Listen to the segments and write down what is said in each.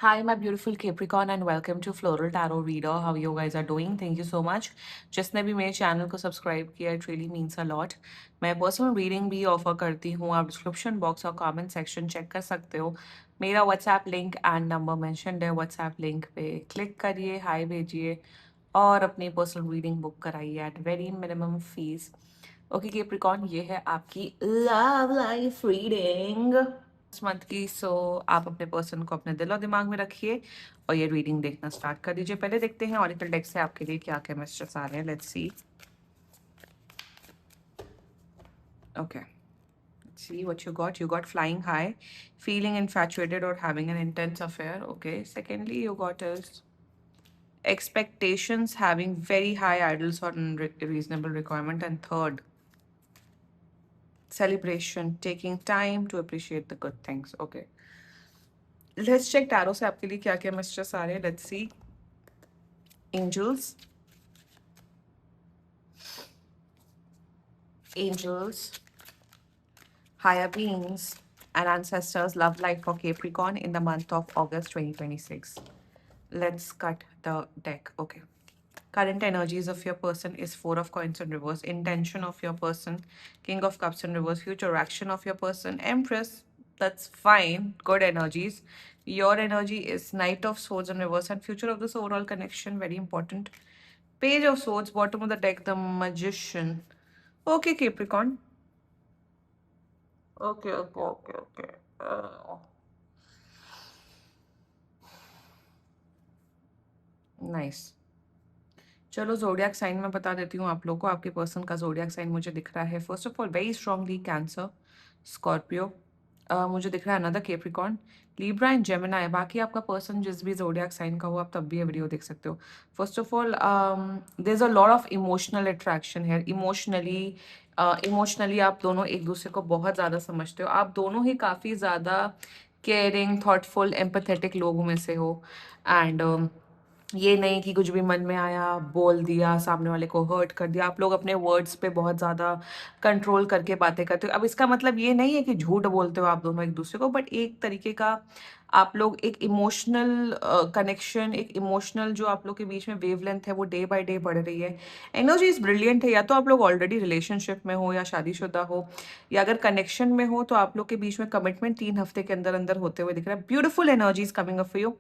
Hi, my beautiful Capricorn, and welcome to Floral Tarot Reader. How you guys are doing? Thank you so much. जिसने भी मेरे channel को subscribe किया, it really means a lot. मैं personal reading भी offer करती हूँ. आप डिस्क्रिप्शन बॉक्स और कमेंट सेक्शन चेक कर सकते हो. मेरा WhatsApp link and number mentioned है. व्हाट्सएप लिंक पे क्लिक करिए, हाय भेजिए और अपनी पर्सनल रीडिंग बुक कराइए at very minimum fees. Okay Capricorn, ये है आपकी लव लाइफ रीडिंग मंथ की. सो आप अपने पर्सन को अपने दिल और दिमाग में रखिए और ये रीडिंग देखना स्टार्ट कर दीजिए. पहले देखते हैं ऑरिकल डेक से आपके लिए क्या क्या मैसेजेस आ रहे हैं. Let's see. Okay, see what you got. You got flying high, feeling infatuated or having an intense affair. Okay, secondly you got is expectations, having very high idols or reasonable requirement. And third, celebration, taking time to appreciate the good things. Okay, let's check tarot से आपके लिए क्या क्या messages आ रहे हैं. Let's see. Angels, higher beings, and ancestors love life for Capricorn in the month of August 2026. Let's cut the deck. Okay. Current energies of your person is Four of Coins in reverse. Intention of your person, King of Cups in reverse. Future action of your person, Empress. That's fine. Good energies. Your energy is Knight of Swords in reverse. And future of this overall connection, very important. Page of Swords, bottom of the deck, the Magician. Okay, Capricorn. Okay. Nice. चलो जोडियाक sign में बता देती हूँ आप लोग को. आपके person का जोडियाक साइन मुझे दिख रहा है. First of all very strongly cancer, Scorpio, मुझे दिख रहा है अनदर केप्रिकॉर्न, लीब्रा एंड जेमिनाई. बाकी आपका पर्सन जिस भी जोडियाक साइन का हो आप तब भी ये वीडियो देख सकते हो. First of all there is a lot of emotional attraction है. इमोशनली आप दोनों एक दूसरे को बहुत ज़्यादा समझते हो. आप दोनों ही काफ़ी ज़्यादा केयरिंग, थॉटफुल, एम्पथेटिक लोगों में से हो. एंड ये नहीं कि कुछ भी मन में आया बोल दिया, सामने वाले को हर्ट कर दिया. आप लोग अपने वर्ड्स पे बहुत ज़्यादा कंट्रोल करके बातें करते हो. अब इसका मतलब ये नहीं है कि झूठ बोलते हो आप दोनों एक दूसरे को, बट एक तरीके का आप लोग एक इमोशनल कनेक्शन, एक इमोशनल जो आप लोग के बीच में वेवलेंथ है वो डे बाय डे बढ़ रही है. एनर्जी इज ब्रिलियंट है. या तो आप लोग ऑलरेडी रिलेशनशिप में हो या शादीशुदा हो, या अगर कनेक्शन में हो तो आप लोग के बीच में कमिटमेंट 3 हफ्ते के अंदर अंदर होते हुए दिख रहा है. Beautiful energy is coming up for you.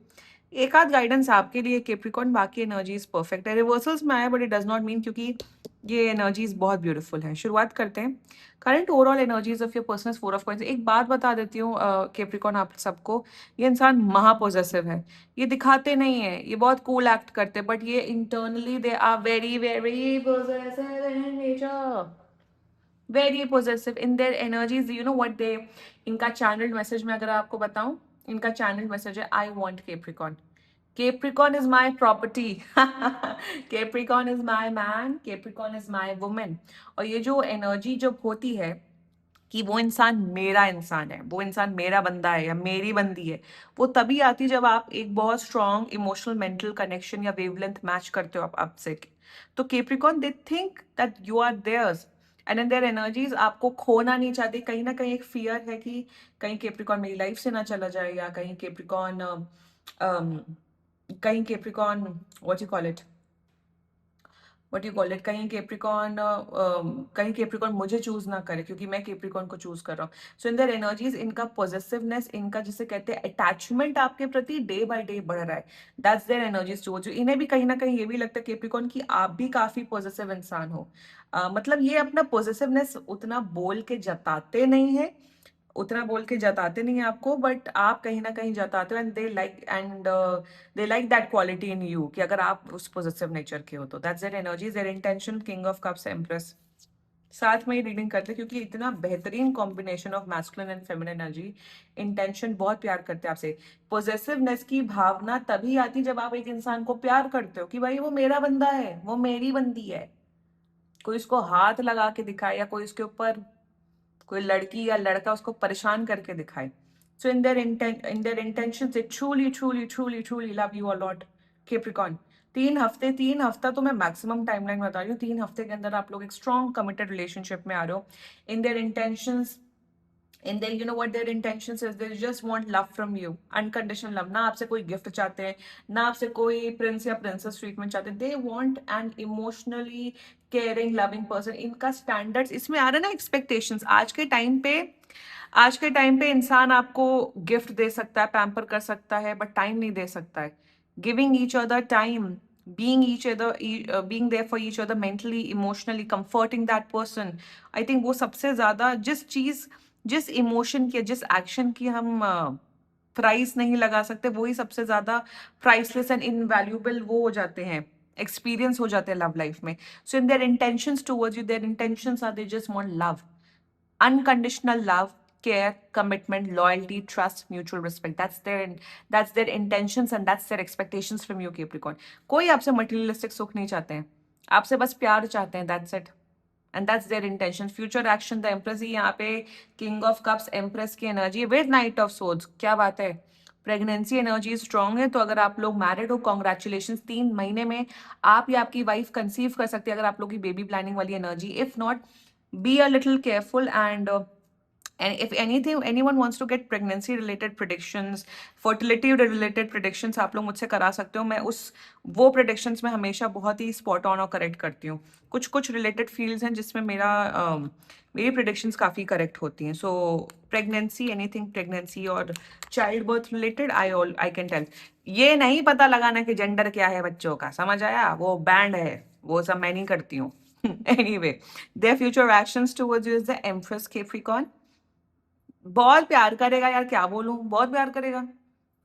एक आध गाइडेंस आपके लिए केप्रिकॉन, बाकी एनर्जीज परफेक्ट है. रिवर्सल्स में आया but it does not mean, क्योंकि ये एनर्जीज बहुत ब्यूटीफुल है. शुरुआत करते हैं. Current overall energies of your person, four of coins. एक बात बता देती हूँ केप्रिकॉन आप सबको, ये इंसान महापोजेसिव है. ये दिखाते नहीं है, ये बहुत कूल एक्ट करते हैं, बट ये internally they are very very possessive in nature. Very possessive in their energies. You know what they, इनका चैनल्ड मैसेज में अगर आपको बताऊं, इनका चैनल्ड मैसेज है I want Capricorn. Capricorn is my property. Capricorn is my man. Capricorn is my woman. और ये जो एनर्जी जब होती है कि वो इंसान मेरा इंसान है, वो इंसान मेरा बंदा है या मेरी बंदी है, वो तभी आती जब आप एक बहुत स्ट्रॉन्ग इमोशनल मेंटल कनेक्शन या वेवलेंथ मैच करते हो आप आपसे. तो Capricorn they think that you are theirs and in their energies. आपको खोना नहीं चाहते. कहीं ना कहीं एक फियर है कि कहीं केप्रिकॉन मेरी लाइफ से ना चला जाए, या कहीं Capricorn what you call it, कहीं केप्रिकॉन मुझे चूज ना करे क्योंकि मैं केप्रिकॉन को चूज कर रहा हूँ. सो इन देयर एनर्जीज इनका पॉजिटिवनेस, इनका जिसे कहते हैं अटैचमेंट आपके प्रति डे बाय डे बढ़ रहा है. दैट्स देयर एनर्जीज टू जो. इन्हें भी कहीं ना कहीं ये भी लगता है केप्रिकॉन कि आप भी काफी पॉजिटिव इंसान हो. मतलब ये अपना पॉजिटिवनेस उतना बोल के जताते नहीं है, उतना बोल के जताते नहीं है आपको, बट आप कहीं ना कहीं जताते हो. And they like that quality in you कि अगर आप उस पॉजिटिव नेचर के हो तो. That's their energy, there intention. King of cups, empress. साथ में ही रीडिंग करते हैं क्योंकि इतना बेहतरीन combination of masculine and feminine energy. Intention, बहुत प्यार करते हैं आपसे. पॉजिटिवनेस की भावना तभी आती जब आप एक इंसान को प्यार करते हो कि भाई वो मेरा बंदा है, वो मेरी बंदी है. कोई उसको हाथ लगा के दिखाए या कोई उसके ऊपर, कोई लड़की या लड़का उसको परेशान करके दिखाए. So in their intentions they truly love you a lot Capricorn. 3 हफ्ता तो मैं मैक्सिमम टाइमलाइन बता रही हूँ. 3 हफ्ते के अंदर आप लोग एक स्ट्रॉन्ग कमिटेड रिलेशनशिप में आ रहे हो. In their intentions and then you know what their intentions is, they just want love from you, unconditional love. ना आपसे कोई गिफ्ट चाहते हैं, ना आपसे कोई प्रिंस या प्रिंसेस ट्रीटमेंट चाहते हैं, they want an emotionally caring loving person. इनका स्टैंडर्ड्स इसमें आ रहा है ना, एक्सपेक्टेशंस। आज के टाइम पे इंसान आपको गिफ्ट दे सकता है, पैम्पर कर सकता है, बट टाइम नहीं दे सकता है। Giving each other time, being there for each other mentally, emotionally, comforting that person, I think वो सबसे ज्यादा जिस इमोशन की, जिस एक्शन की हम प्राइस नहीं लगा सकते, वही सबसे ज्यादा प्राइसलेस एंड इनवैल्यूएबल वो हो जाते हैं, एक्सपीरियंस हो जाते हैं लव लाइफ में। So in their intentions towards you, their intentions are they just want love, unconditional love, care, commitment, loyalty, trust, mutual respect. That's their intentions and that's their expectations from you, Capricorn. कोई आपसे materialistic सुख नहीं चाहते हैं, आपसे बस प्यार चाहते हैं, that's it. And that's their intention. Future action, the Empress ही यहाँ पे King of Cups, Empress की energy with Knight of Swords. क्या बात है, प्रेगनेंसी एनर्जी स्ट्रांग है। तो अगर आप लोग मैरिड हो, कॉन्ग्रेचुलेशन, 3 महीने में आप या आपकी वाइफ कंसीव कर सकती है, अगर आप लोग की बेबी प्लानिंग वाली energy. If not, be a little careful, and if anyone wants to get pregnancy related predictions, fertility related predictions, आप लोग मुझसे करा सकते हो। मैं वो predictions में हमेशा बहुत ही spot on और correct करती हूँ। कुछ कुछ related fields हैं जिसमें मेरी predictions काफ़ी correct होती हैं। So pregnancy, anything pregnancy और child birth related, I can tell। ये नहीं पता लगाना कि gender क्या है बच्चों का, समझ आया? वो band है, वो सब मैं नहीं करती हूँ। Anyway, their future actions towards you is the Empress, Capricorn। बहुत प्यार करेगा यार, क्या बोलूं, बहुत प्यार करेगा,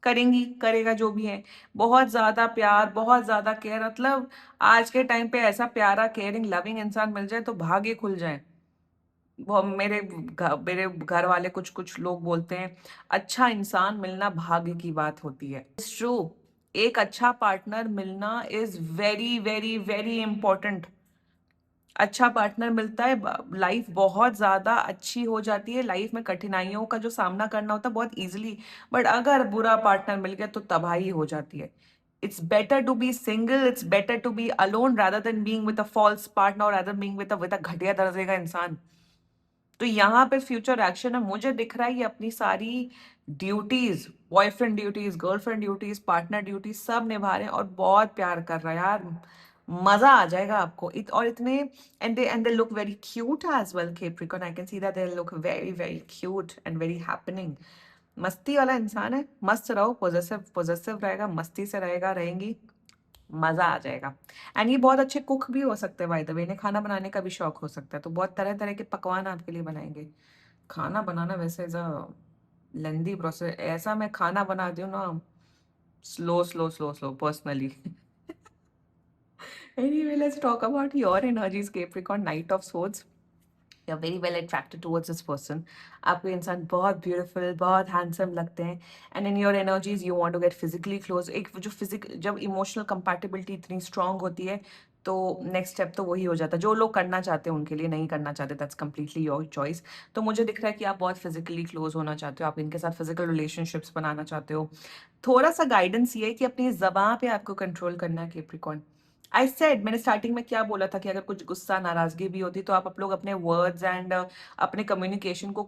करेंगी, करेगा जो भी है। बहुत ज्यादा प्यार, बहुत ज्यादा केयर, मतलब आज के टाइम पे ऐसा प्यारा केयरिंग लविंग इंसान मिल जाए तो भाग्य खुल जाए। वो मेरे घर वाले कुछ कुछ लोग बोलते हैं अच्छा इंसान मिलना भाग्य की बात होती है। इट्स ट्रू, एक अच्छा पार्टनर मिलना is very very very important. अच्छा पार्टनर मिलता है, लाइफ बहुत ज्यादा अच्छी हो जाती है, लाइफ में कठिनाइयों का जो सामना करना होता है बहुत इजीली। बट अगर बुरा पार्टनर मिल गया तो तबाही हो जाती है। It's better to be single, it's better to be alone rather than being with a false partner, rather being with a घटिया दर्जे का इंसान। तो यहाँ पे फ्यूचर एक्शन है, मुझे दिख रहा है ये अपनी सारी duties, boyfriend duties, girlfriend duties, partner duties सब निभा रहे हैं और बहुत प्यार कर रहा है यार। मजा आ जाएगा आपको। और इतने, and they look very cute as well, Capricorn. I can see that they look very very cute and very happening. मस्ती वाला इंसान है, मस्त रहो, पॉजिटिव पॉजिटिव रहेगा, मस्ती से रहेगा, रहेंगी, मजा आ जाएगा। एंड ये बहुत अच्छे कुक भी हो सकते हैं, बाय द वे, इन्हें खाना बनाने का भी शौक हो सकता है, तो बहुत तरह तरह के पकवान आपके लिए बनाएंगे। खाना बनाना वैसे इज अ लेंदी प्रोसेस, ऐसा मैं खाना बनाती हूँ ना, slow slow slow slow personally. Anyway, let's talk about your energies, Capricorn, Knight of Swords. You're very well attracted towards this person. आपको इंसान बहुत ब्यूटीफुल, बहुत हैंडसम लगते हैं। And in your energies you want to get physically close. एक जो जब emotional compatibility इतनी स्ट्रांग होती है तो नेक्स्ट स्टेप तो वही हो जाता है। जो लोग करना चाहते हैं उनके लिए, नहीं करना चाहते दैट्स कम्प्लीटली योर चॉइस। तो मुझे दिख रहा है कि आप बहुत फिजिकली क्लोज होना चाहते हो, आप इनके साथ फिजिकल रिलेशनशिप्स बनाना चाहते हो। थोड़ा सा गाइडेंस ये है कि अपनी जबान पे आपको कंट्रोल करना है, केप्रिकॉन। आई सेड, मैंने स्टार्टिंग में क्या बोला था कि अगर कुछ गुस्सा नाराजगी भी होती तो आप लोग अपने वर्ड्स एंड अपने कम्युनिकेशन को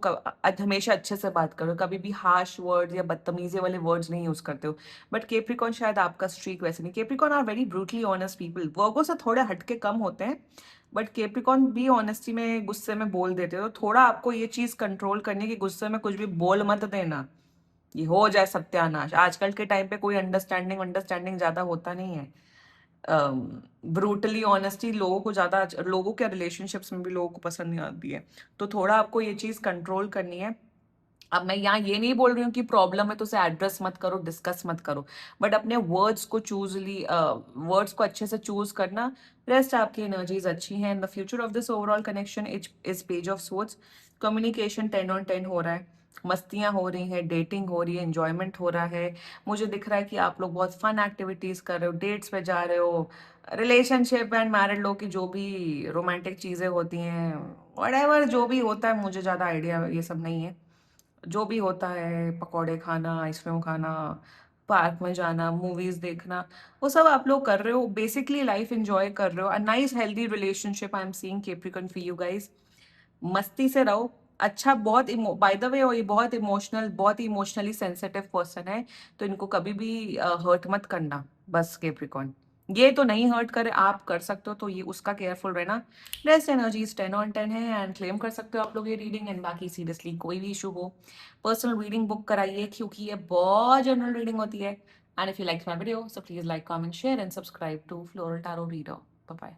हमेशा अच्छे से बात करो, कभी भी हार्श वर्ड्स या बदतमीजी वाले वर्ड्स नहीं यूज करते हो। बट केप्रिकॉन शायद आपका स्ट्रीक वैसे नहीं। Capricorn are very brutally honest people, Virgo से थोड़े हटके कम होते हैं, बट केप्रिकॉन भी ऑनेस्टी में गुस्से में बोल देते हो। तो थोड़ा आपको ये चीज कंट्रोल करनी है कि गुस्से में कुछ भी बोल मत देना, ये हो जाए सत्यानाश। आजकल के टाइम पे कोई अंडरस्टैंडिंग अंडरस्टैंडिंग ज्यादा होता नहीं है। ब्रूटली ऑनेस्टी लोगों को ज्यादा, लोगों के रिलेशनशिप्स में भी लोगों को पसंद नहीं आती है। तो थोड़ा आपको ये चीज कंट्रोल करनी है। अब मैं यहाँ ये नहीं बोल रही हूँ कि प्रॉब्लम है तो उसे एड्रेस मत करो, डिस्कस मत करो, बट अपने वर्ड्स को अच्छे से चूज करना। रेस्ट आपकी एनर्जीज अच्छी हैं। In the future of this overall connection is page of swords. Communication 10 on 10 हो रहा है, मस्तियां हो रही हैं, डेटिंग हो रही है, एंजॉयमेंट हो रहा है। मुझे दिख रहा है कि आप लोग बहुत फन एक्टिविटीज कर रहे हो, डेट्स पे जा रहे हो। रिलेशनशिप एंड मैरिड लोग की जो भी रोमांटिक चीजें होती हैं, व्हाटएवर जो भी होता है, मुझे ज्यादा आइडिया ये सब नहीं है। जो भी होता है, पकौड़े खाना, आइसक्रीम खाना, पार्क में जाना, मूवीज देखना, वो सब आप लोग कर रहे हो, बेसिकली लाइफ एंजॉय कर रहे हो। A nice healthy relationship I am seeing, Capricorn, for you guys. मस्ती से रहो, अच्छा बहुत बाय द वे ये बहुत इमोशनल, बहुत ही इमोशनली सेंसिटिव पर्सन है, तो इनको कभी भी हर्ट मत करना बस कैप्रिकॉर्न। ये तो नहीं हर्ट करे, आप कर सकते हो तो ये उसका केयरफुल रहना। रेस्ट एनर्जीज 10/10 है एंड क्लेम कर सकते हो आप लोग ये रीडिंग। एंड बाकी सीरियसली कोई भी इशू हो, पर्सनल रीडिंग बुक कराइए, क्योंकि ये बहुत जनरल रीडिंग होती है। And if you like my video, so please like, comment, share and subscribe to floral tarot reader. Bye bye.